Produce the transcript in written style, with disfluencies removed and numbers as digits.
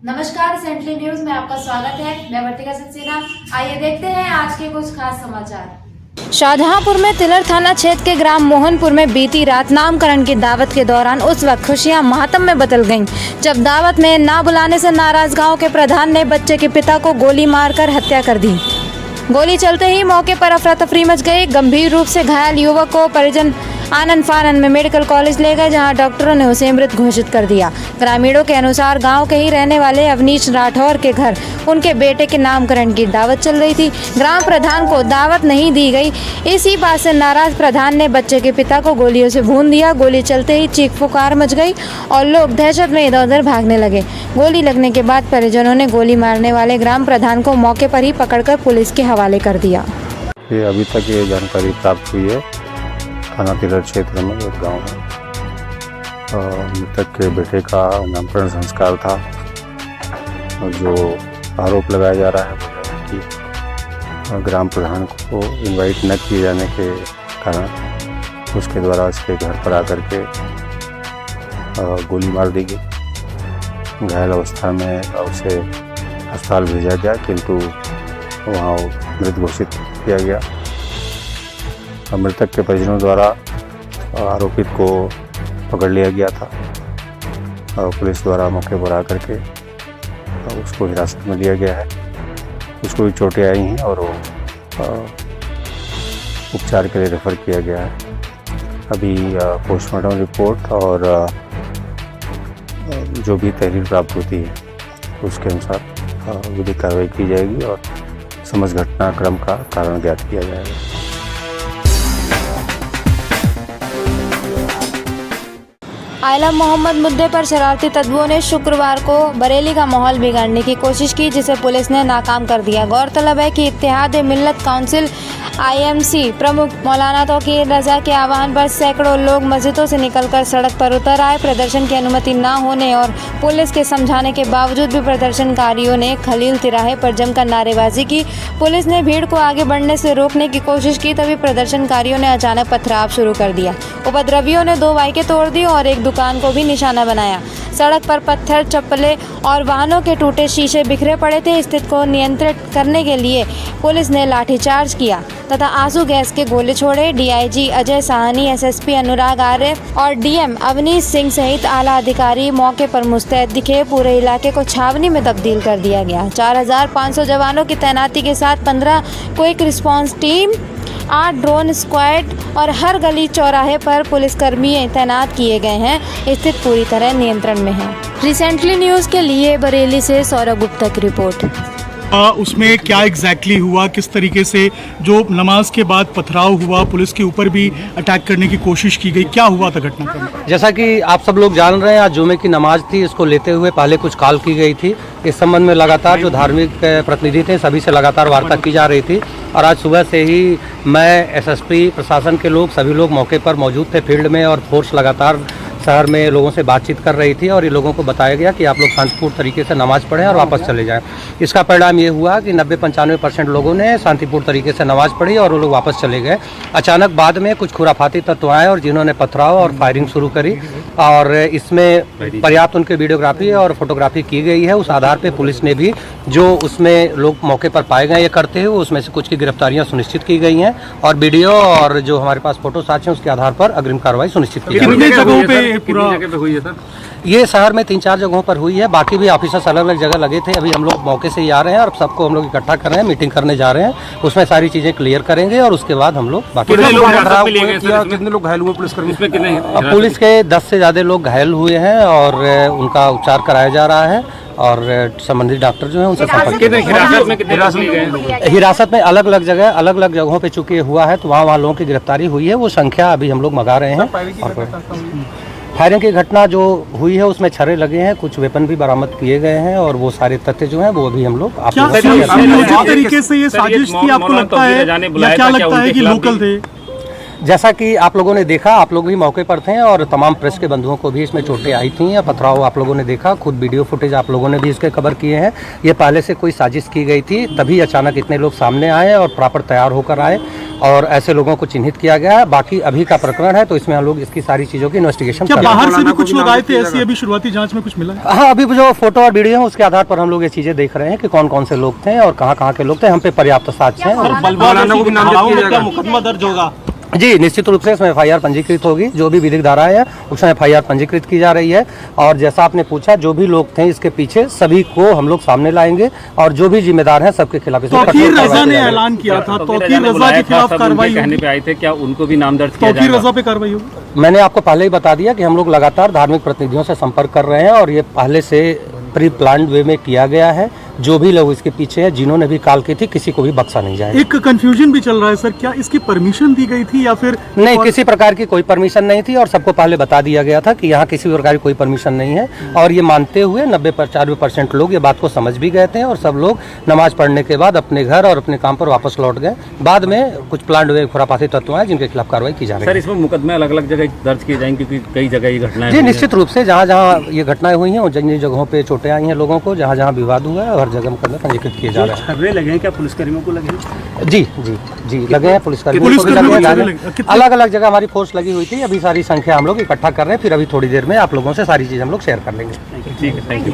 नमस्कार, central news में आपका स्वागत है। मैं वर्तिका सक्सेना। आइए देखते हैं आज के कुछ खास समाचार। शाहजहांपुर में तिलर थाना क्षेत्र के ग्राम मोहनपुर में बीती रात नामकरण की दावत के दौरान उस वक्त खुशियां मातम में बदल गईं, जब दावत में ना बुलाने से नाराज गांव के प्रधान ने बच्चे के पिता को गोली मारकर हत्या कर दी। गोली चलते ही मौके पर अफरा तफरी मच गई। गंभीर रूप से घायल युवक को परिजन आनंद फानंद में मेडिकल कॉलेज ले गए, जहां डॉक्टरों ने उसे मृत घोषित कर दिया। ग्रामीणों के अनुसार गांव के ही रहने वाले अवनीश राठौर के घर उनके बेटे के नामकरण की दावत चल रही थी। ग्राम प्रधान को दावत नहीं दी गई। इसी बात से नाराज प्रधान ने बच्चे के पिता को गोलियों से भून दिया। गोली चलते ही चीख पुकार मच गई और लोग दहशत में इधर उधर भागने लगे। गोली लगने के बाद परिजनों ने गोली मारने वाले ग्राम प्रधान को मौके पर ही पकड़कर पुलिस के हवाले कर दिया। ये अभी तक ये जानकारी प्राप्त हुई है, थाना तिलर क्षेत्र में एक गांव में मृतक के बेटे का नामकरण संस्कार था। और जो आरोप लगाया जा रहा है वो है कि ग्राम प्रधान को इनवाइट न किए जाने के कारण उसके द्वारा उसके घर पर आकर के गोली मार दी गई। घायल अवस्था में उसे अस्पताल भेजा गया, किंतु वहाँ मृत घोषित किया गया। मृतक के परिजनों द्वारा आरोपित को पकड़ लिया गया था। पुलिस द्वारा मौके पर आकर के उसको हिरासत में लिया गया है। उसको भी चोटें आई हैं और वो उपचार के लिए रेफ़र किया गया है। अभी पोस्टमार्टम रिपोर्ट और जो भी तहरीर प्राप्त होती है उसके अनुसार विधिक कार्रवाई की जाएगी और समस्त घटनाक्रम का कारण ज्ञात किया जाएगा। आयला मोहम्मद मुद्दे पर शरारती तत्वों ने शुक्रवार को बरेली का माहौल बिगाड़ने की कोशिश की, जिसे पुलिस ने नाकाम कर दिया। गौरतलब है कि इत्तेहाद मिल्लत काउंसिल IMC प्रमुख मौलाना तौकीर रजा के आह्वान पर सैकड़ों लोग मस्जिदों से निकलकर सड़क पर उतर आए। प्रदर्शन की अनुमति न होने और पुलिस के समझाने के बावजूद भी प्रदर्शनकारियों ने खलील तिराहे पर जमकर नारेबाजी की। पुलिस ने भीड़ को आगे बढ़ने से रोकने की कोशिश की, तभी प्रदर्शनकारियों ने अचानक पथराव शुरू कर दिया। उपद्रवियों ने 2 बाइकें तोड़ दी और एक दुकान को भी निशाना बनाया। सड़क पर पत्थर, चप्पलें और वाहनों के टूटे शीशे बिखरे पड़े थे। स्थिति को नियंत्रित करने के लिए पुलिस ने लाठीचार्ज किया तथा आंसू गैस के गोले छोड़े। DIG अजय साहनी, SSP अनुराग आर्य और DM अवनीश सिंह सहित आला अधिकारी मौके पर मुस्तैद दिखे। पूरे इलाके को छावनी में तब्दील कर दिया गया। 4500 जवानों की तैनाती के साथ 15 quick response team, 8 drone squad और हर गली चौराहे पर पुलिसकर्मी तैनात किए गए हैं। स्थिति पूरी तरह नियंत्रण में है। रिसेंटली न्यूज़ के लिए बरेली से सौरभ गुप्ता की रिपोर्ट। उसमें क्या एग्जैक्टली हुआ, किस तरीके से जो नमाज के बाद पथराव हुआ, पुलिस के ऊपर भी अटैक करने की कोशिश की गई, क्या हुआ था घटना? जैसा कि आप सब लोग जान रहे हैं, आज जुमे की नमाज थी। इसको लेते हुए पहले कुछ कॉल की गई थी। इस संबंध में लगातार जो धार्मिक प्रतिनिधि थे सभी से लगातार वार्ता की जा रही थी और आज सुबह से ही मैं, SSP, प्रशासन के लोग, सभी लोग मौके पर मौजूद थे फील्ड में और फोर्स लगातार शहर में लोगों से बातचीत कर रही थी और ये लोगों को बताया गया कि आप लोग शांतिपूर्ण तरीके से नमाज पढ़ें और वापस चले जाएं। इसका परिणाम ये हुआ कि 90-95% लोगों ने शांतिपूर्ण तरीके से नमाज पढ़ी और वो लोग वापस चले गए। अचानक बाद में कुछ खुराफाती तत्व आए और जिन्होंने पथराव और फायरिंग शुरू करी और इसमें पर्याप्त उनकी वीडियोग्राफी और फोटोग्राफी की गई है। उस आधार पर पुलिस ने भी जो उसमें लोग मौके पर पाए गए ये करते हुए उसमें से कुछ की गिरफ्तारियाँ सुनिश्चित की गई हैं और वीडियो और जो हमारे पास फोटो साथ हैं उसके आधार पर अग्रिम कार्रवाई सुनिश्चित की गई। कितनी जगह पे हुई है सर? ये शहर में 3-4 जगहों पर हुई है। बाकी भी ऑफिसर्स अलग अलग जगह लगे थे। अभी हम लोग मौके से ही आ रहे हैं और सबको हम लोग इकट्ठा कर रहे हैं, मीटिंग करने जा रहे हैं। उसमें सारी चीजें क्लियर करेंगे और उसके बाद हम लोग बाकी कितने लोग घायल हुए पुलिसकर्मी? पुलिस के 10 से ज़्यादा लोग घायल हुए हैं और उनका उपचार कराया जा रहा है और संबंधित डॉक्टर जो है उनसे हिरासत में अलग अलग जगहों पे चूंकि हुआ है तो वहाँ लोगों की गिरफ्तारी हुई है। वो संख्या अभी हम लोग मंगा रहे हैं। फायरिंग की घटना जो हुई है उसमें छर्रे लगे हैं, कुछ वेपन भी बरामद किए गए हैं और वो सारे तथ्य जो हैं वो अभी हम लोग तरीके से ये साजिश थी आपको लगता है या क्या लगता है कि लोकल थे? जैसा कि आप लोगों ने देखा, आप लोग भी मौके पर थे और तमाम प्रेस के बंधुओं को भी इसमें चोटें आई थी या पथराव आप लोगों ने देखा, खुद वीडियो फुटेज आप लोगों ने भी इसके कवर किए हैं। ये पहले से कोई साजिश की गई थी, तभी अचानक इतने लोग सामने आए और प्रॉपर तैयार होकर आए और ऐसे लोगों को चिन्हित किया गया है। बाकी अभी का प्रकरण है तो इसमें हम लोग इसकी सारी चीज़ों की इन्वेस्टिगेशन क्या कर रहे हैं। बाहर से भी कुछ लोग आए थे ऐसी अभी शुरुआती जांच में कुछ मिला है? हाँ, अभी जो फोटो और वीडियो है उसके आधार पर हम लोग ये चीज़ें देख रहे हैं कि कौन कौन से लोग थे और कहाँ के लोग थे। हम पे पर्याप्त साक्ष्य हैं। मुकदमा दर्ज होगा? जी, निश्चित रूप से इसमें FIR पंजीकृत होगी। जो भी विधिक धाराएं हैं उसमें FIR पंजीकृत की जा रही है। और जैसा आपने पूछा, जो भी लोग थे इसके पीछे सभी को हम लोग सामने लाएंगे और जो भी जिम्मेदार हैं सबके खिलाफ तौकीर रजा ने ऐलान किया था, तौकीर रजा के खिलाफ कार्रवाई कहने पे आए थे, क्या उनको भी नाम दर्ज किया तौकीर जाएगा? रजा पे कार्रवाई होगी? मैंने आपको पहले ही बता दिया कि हम लोग लगातार धार्मिक प्रतिनिधियों से संपर्क कर रहे हैं और ये पहले से प्री प्लान्ड वे में किया गया है। जो भी लोग इसके पीछे हैं, जिन्होंने भी कॉल की थी, किसी को भी बख्शा नहीं जाएगा। एक कंफ्यूजन भी चल रहा है सर, क्या इसकी परमिशन दी गई थी या फिर नहीं, किसी प्रकार की कोई परमिशन नहीं थी और सबको पहले बता दिया गया था कि यहाँ किसी प्रकार की कोई परमिशन नहीं है। और ये मानते हुए 90-95% लोग ये बात को समझ भी गए थे और सब लोग नमाज पढ़ने के बाद अपने घर और अपने काम पर वापस लौट गए। बाद में कुछ प्लान्ड हुए खुरापाती तत्व हैं जिनके खिलाफ कार्रवाई की जा रही है। सर, इसमें मुकदमे अलग अलग जगह दर्ज किए जाएंगे क्योंकि कई जगह ये घटनाएं जी, हुई हैं। निश्चित रूप से जहाँ जहाँ ये घटनाएं हुई हैं और जिन जिन जगहों पे चोटें आई हैं लोगों को, जहाँ जहाँ विवाद हुआ है, हर जगह मुकदमे पंजीकृत किए जा रहे हैं। लगे हैं क्या पुलिसकर्मियों को लगे हैं? जी लगे हैं, पुलिसकर्मियों को भी पुलिसकर्मियों लगे को हैं। कितने- अलग अलग जगह हमारी फोर्स लगी हुई थी। अभी सारी संख्या हम लोग इकट्ठा कर रहे हैं, फिर अभी थोड़ी देर में आप लोगों से सारी चीज़ हम लोग शेयर कर लेंगे। ठीक है, थैंक यू।